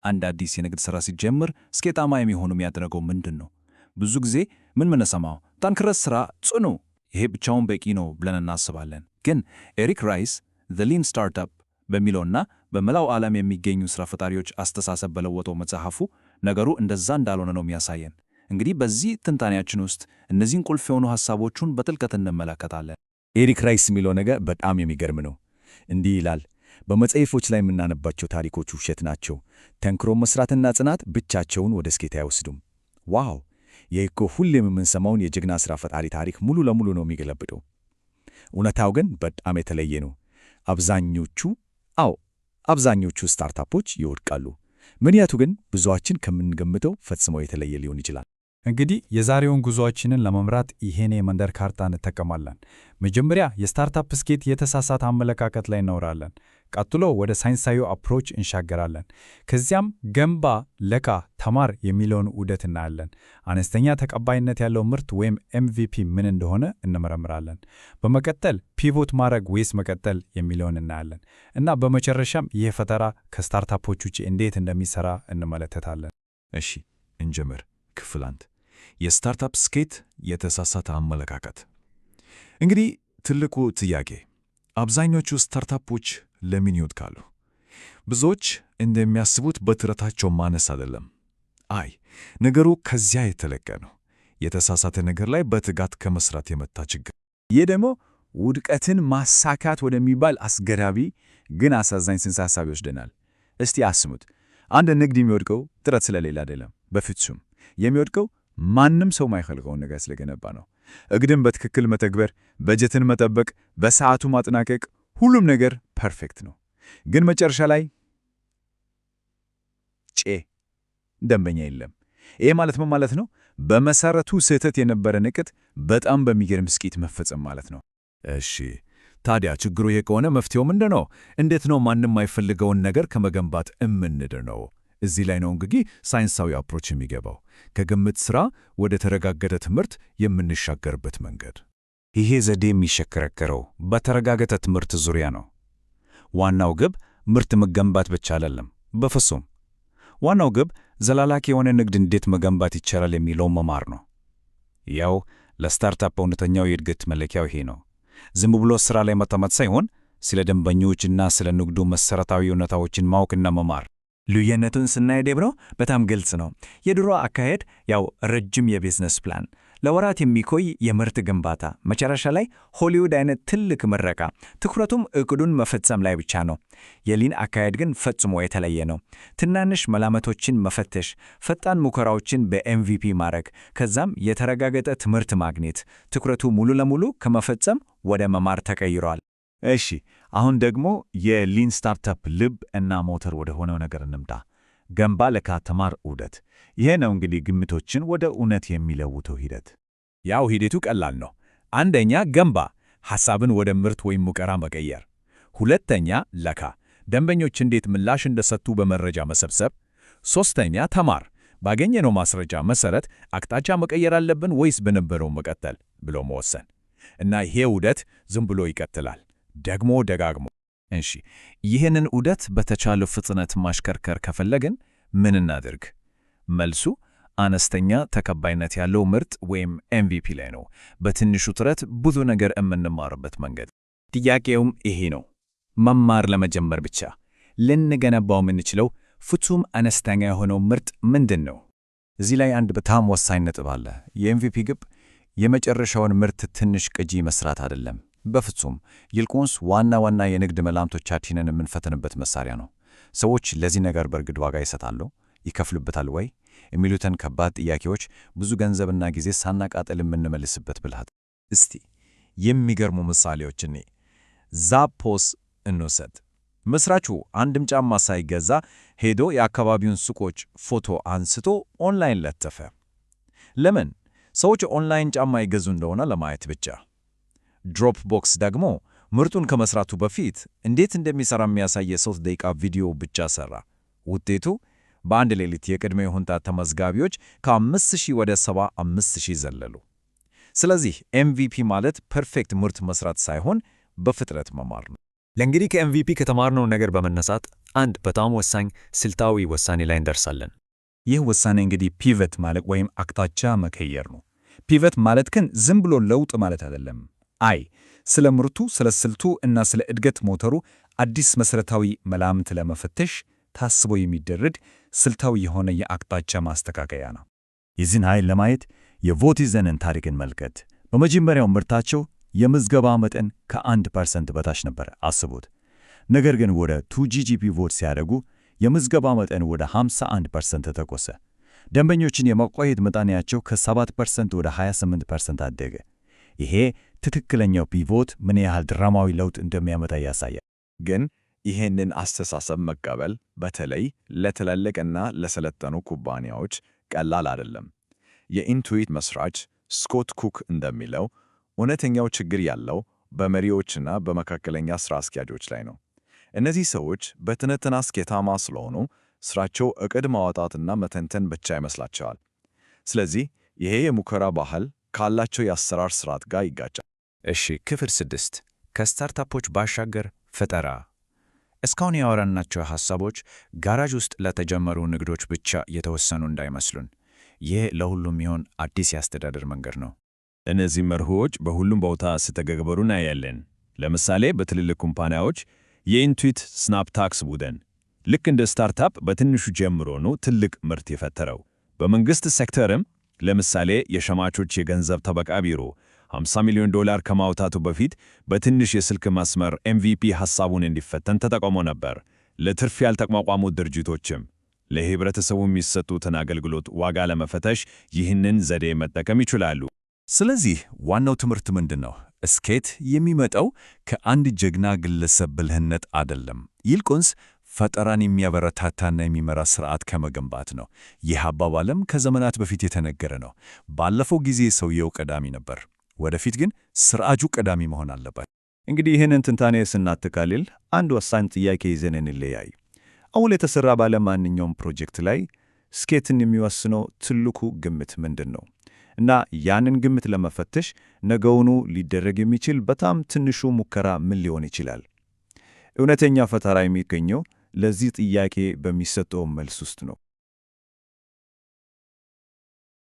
አንድ አዲስ የንግድ ሥራ ሲጀምር ስኬታማ የሚሆኑ የሚያደርገው ምንድን ነው? ብዙ ጊዜ ምን ሰማው ጠንክረህ ሥራ፣ ጽኑ፣ ይሄ ብቻውን በቂ ነው ብለን እናስባለን። ግን ኤሪክ ራይስ ዘ ሊን ስታርታፕ በሚለውና በመላው ዓለም የሚገኙ ሥራ ፈጣሪዎች አስተሳሰብ በለወጠው መጽሐፉ ነገሩ እንደዛ እንዳልሆነ ነው የሚያሳየን። እንግዲህ በዚህ ትንታኔያችን ውስጥ እነዚህን ቁልፍ የሆኑ ሐሳቦቹን በጥልቀት እንመለከታለን። ኤሪክ ራይስ የሚለው ነገር በጣም የሚገርም ነው። እንዲህ ይላል፣ በመጽሐፎች ላይ የምናነባቸው ታሪኮች ውሸት ናቸው። ጠንክሮ መስራትና ጽናት ብቻቸውን ወደ ስኬት አይወስዱም። ዋው! ይህ እኮ ሁሌም የምንሰማውን የጀግና ሥራ ፈጣሪ ታሪክ ሙሉ ለሙሉ ነው የሚገለብጠው። እውነታው ግን በጣም የተለየ ነው። አብዛኞቹ ስታርታፖች ይወድቃሉ። ምክንያቱ ግን ብዙዎቻችን ከምንገምተው ፈጽሞ የተለየ ሊሆን ይችላል። እንግዲህ የዛሬውን ጉዞአችንን ለመምራት ይሄን የመንደር ካርታ እንጠቀማለን። መጀመሪያ የስታርታፕ ስኬት የተሳሳተ አመለካከት ላይ እናወራለን። ቀጥሎ ወደ ሳይንሳዊ አፕሮች እንሻገራለን። ከዚያም ገንባ፣ ለካ፣ ተማር የሚለውን ዑደት እናያለን። አነስተኛ ተቀባይነት ያለው ምርት ወይም MVP ምን እንደሆነ እንመረምራለን። በመቀጠል ፒቮት ማድረግ ወይስ መቀጠል የሚለውን እናያለን እና በመጨረሻም ይህ ፈጠራ ከስታርታፖች ውጭ እንዴት እንደሚሰራ እንመለከታለን። እሺ እንጀምር። ክፍል 1 የስታርታፕ ስኬት የተሳሳተ አመለካከት። እንግዲህ ትልቁ ጥያቄ አብዛኞቹ ስታርታፖች ለምን ይወድቃሉ? ብዙዎች እንደሚያስቡት በጥረታቸው ማነስ አይደለም። ነገሩ ከዚያ የተለቀ ነው። የተሳሳተ ነገር ላይ በትጋት ከመስራት የመጣ ችግር። ይህ ደግሞ ውድቀትን ማሳካት ወደሚባል አስገራሚ ግን አሳዛኝ ጽንሰ ሐሳብ ይወስደናል። እስቲ አስሙት፣ አንድ ንግድ የሚወድቀው ጥረት ስለሌለ አይደለም። በፍጹም የሚወድቀው ማንም ሰው ማይፈልገውን ነገር ስለገነባ ነው። እቅድን በትክክል መተግበር፣ በጀትን መጠበቅ፣ በሰዓቱ ማጠናቀቅ፣ ሁሉም ነገር ፐርፌክት ነው። ግን መጨረሻ ላይ ደንበኛ የለም። ይሄ ማለት ምን ማለት ነው? በመሰረቱ ስህተት የነበረ ንቅት በጣም በሚገርም ስኬት መፈጸም ማለት ነው። እሺ ታዲያ ችግሩ ይሄ ከሆነ መፍትሄው ምንድን ነው? እንዴት ነው ማንም የማይፈልገውን ነገር ከመገንባት እምንድነው? እዚህ ላይ ነው እንግዲህ ሳይንሳዊ አፕሮች የሚገባው። ከግምት ሥራ ወደ ተረጋገጠ ትምህርት የምንሻገርበት መንገድ። ይሄ ዘዴ የሚሽከረከረው በተረጋገጠ ትምህርት ዙሪያ ነው። ዋናው ግብ ምርት መገንባት ብቻ አይደለም፣ በፍጹም። ዋናው ግብ ዘላላቂ የሆነ ንግድ እንዴት መገንባት ይቻላል የሚለው መማር ነው። ያው ለስታርታፕ እውነተኛው የእድገት መለኪያው ይሄ ነው። ዝም ብሎ ሥራ ላይ መጠመድ ሳይሆን ስለ ደንበኞችና ስለ ንግዱ መሠረታዊ እውነታዎችን ማወቅና መማር። ልዩነቱን ስናይ ደብሮ በጣም ግልጽ ነው። የድሮ አካሄድ ያው ረጅም የቢዝነስ ፕላን፣ ለወራት የሚቆይ የምርት ግንባታ፣ መጨረሻ ላይ ሆሊውድ አይነት ትልቅ ምረቃ፣ ትኩረቱም እቅዱን መፈጸም ላይ ብቻ ነው። የሊን አካሄድ ግን ፈጽሞ የተለየ ነው። ትናንሽ መላመቶችን መፈተሽ፣ ፈጣን ሙከራዎችን በኤምቪፒ ማድረግ፣ ከዛም የተረጋገጠ ትምህርት ማግኘት። ትኩረቱ ሙሉ ለሙሉ ከመፈጸም ወደ መማር ተቀይሯል። እሺ አሁን ደግሞ የሊን ስታርታፕ ልብ እና ሞተር ወደ ሆነው ነገር እንምጣ። ገንባ፣ ለካ፣ ተማር ዑደት። ይሄ ነው እንግዲህ ግምቶችን ወደ እውነት የሚለውጠው ሂደት። ያው ሂደቱ ቀላል ነው። አንደኛ ገንባ፣ ሐሳብን ወደ ምርት ወይም ሙከራ መቀየር። ሁለተኛ ለካ፣ ደንበኞች እንዴት ምላሽ እንደሰጡ በመረጃ መሰብሰብ። ሦስተኛ ተማር፣ ባገኘነው ማስረጃ መሠረት አቅጣጫ መቀየር አለብን ወይስ በነበረው መቀጠል ብሎ መወሰን። እና ይሄ ዑደት ዝም ብሎ ይቀጥላል ደግሞ ደጋግሞ። እሺ ይህንን ዑደት በተቻለ ፍጥነት ማሽከርከር ከፈለግን ምን እናድርግ? መልሱ አነስተኛ ተቀባይነት ያለው ምርት ወይም MVP ላይ ነው። በትንሹ ጥረት ብዙ ነገር የምንማርበት መንገድ። ጥያቄውም ይሄ ነው። መማር ለመጀመር ብቻ ልንገነባው የምንችለው ፍጹም አነስተኛ የሆነው ምርት ምንድን ነው? እዚህ ላይ አንድ በጣም ወሳኝ ነጥብ አለ። የኤምቪፒ ግብ የመጨረሻውን ምርት ትንሽ ቅጂ መስራት አይደለም። በፍጹም ይልቁንስ ዋና ዋና የንግድ መላምቶቻችንን የምንፈትንበት መሳሪያ ነው። ሰዎች ለዚህ ነገር በእርግጥ ዋጋ ይሰጣሉ፣ ይከፍሉበታል ወይ የሚሉትን ከባድ ጥያቄዎች ብዙ ገንዘብና ጊዜ ሳናቃጠል የምንመልስበት ብልሃት። እስቲ የሚገርሙ ምሳሌዎች እኔ ዛፖስ እንውሰድ። መስራቹ አንድም ጫማ ሳይገዛ ሄዶ የአካባቢውን ሱቆች ፎቶ አንስቶ ኦንላይን ለጠፈ። ለምን? ሰዎች ኦንላይን ጫማ ይገዙ እንደሆነ ለማየት ብቻ። ድሮፕቦክስ ደግሞ ምርቱን ከመስራቱ በፊት እንዴት እንደሚሰራ የሚያሳይ የ3 ደቂቃ ቪዲዮ ብቻ ሰራ። ውጤቱ በአንድ ሌሊት የቅድመ ይሁንታ ተመዝጋቢዎች ከ5000 ወደ 75000 ዘለሉ። ስለዚህ MVP ማለት ፐርፌክት ምርት መስራት ሳይሆን በፍጥነት መማር ነው። ለእንግዲህ ከኤምቪፒ ከተማርነው ነገር በመነሳት አንድ በጣም ወሳኝ ስልታዊ ውሳኔ ላይ እንደርሳለን። ይህ ውሳኔ እንግዲህ ፒቨት ማለት ወይም አቅጣጫ መቀየር ነው። ፒቨት ማለት ግን ዝም ብሎ ለውጥ ማለት አይደለም። ስለ ምርቱ፣ ስለ ስልቱ እና ስለ እድገት ሞተሩ አዲስ መሠረታዊ መላምት ለመፈተሽ ታስቦ የሚደረግ ስልታዊ የሆነ የአቅጣጫ ማስተካከያ ነው። የዚህን ኃይል ለማየት የቮቲዘንን ታሪክ እንመልከት። በመጀመሪያው ምርታቸው የምዝገባ መጠን ከ1% በታች ነበር፣ አስቡት። ነገር ግን ወደ 2GGP ቮት ሲያደርጉ የምዝገባ መጠን ወደ 51% ተቆሰ። ደንበኞችን የማቆየት መጠናቸው ከ7% ወደ 28% አደገ። ይሄ ትክክለኛው ፒቮት ምን ያህል ድራማዊ ለውጥ እንደሚያመጣ ያሳያል። ግን ይህንን አስተሳሰብ መቀበል በተለይ ለትላልቅና ለሰለጠኑ ኩባንያዎች ቀላል አይደለም። የኢንቱዊት መስራች ስኮት ኩክ እንደሚለው እውነተኛው ችግር ያለው በመሪዎችና በመካከለኛ ሥራ አስኪያጆች ላይ ነው። እነዚህ ሰዎች በትንተና ስኬታማ ስለሆኑ ሥራቸው ዕቅድ ማውጣትና መተንተን ብቻ ይመስላቸዋል። ስለዚህ ይሄ የሙከራ ባህል ካላቸው የአሰራር ሥርዓት ጋር ይጋጫል። እሺ፣ ክፍል 6 ከስታርታፖች ባሻገር ፈጠራ። እስካሁን ያወራናቸው ሐሳቦች ጋራዥ ውስጥ ለተጀመሩ ንግዶች ብቻ የተወሰኑ እንዳይመስሉን። ይህ ለሁሉም ይሆን አዲስ የአስተዳደር መንገድ ነው። እነዚህ መርሆዎች በሁሉም ቦታ ሲተገበሩ እናያለን። ለምሳሌ በትልልቅ ኩምፓኒያዎች የኢንቱዊት ስናፕታክስ ቡድን ልክ እንደ ስታርታፕ በትንሹ ጀምሮ ነው ትልቅ ምርት የፈጠረው። በመንግሥት ሴክተርም ለምሳሌ የሸማቾች የገንዘብ ጠበቃ ቢሮ $50 ሚሊዮን ከማውጣቱ በፊት በትንሽ የስልክ መስመር MVP ሐሳቡን እንዲፈተን ተጠቅሞ ነበር። ለትርፍ ያልተቋቋሙ ድርጅቶችም ለህብረተሰቡ የሚሰጡትን አገልግሎት ዋጋ ለመፈተሽ ይህንን ዘዴ መጠቀም ይችላሉ። ስለዚህ ዋናው ትምህርት ምንድን ነው? ስኬት የሚመጣው ከአንድ ጀግና ግለሰብ ብልህነት አይደለም። ይልቁንስ ፈጠራን የሚያበረታታና የሚመራ ስርዓት ከመገንባት ነው። ይህ አባባልም ከዘመናት በፊት የተነገረ ነው። ባለፈው ጊዜ ሰውየው ቀዳሚ ነበር፣ ወደፊት ግን ስርዓቱ ቀዳሚ መሆን አለበት። እንግዲህ ይህንን ትንታኔ ስናጠቃልል አንድ ወሳኝ ጥያቄ ይዘን እንለያይ። አሁን የተሰራ ባለ ማንኛውም ፕሮጀክት ላይ ስኬትን የሚወስነው ትልቁ ግምት ምንድን ነው? እና ያንን ግምት ለመፈተሽ ነገውኑ ሊደረግ የሚችል በጣም ትንሹ ሙከራ ምን ሊሆን ይችላል? እውነተኛ ፈጠራ የሚገኘው ለዚህ ጥያቄ በሚሰጠው መልስ ውስጥ ነው።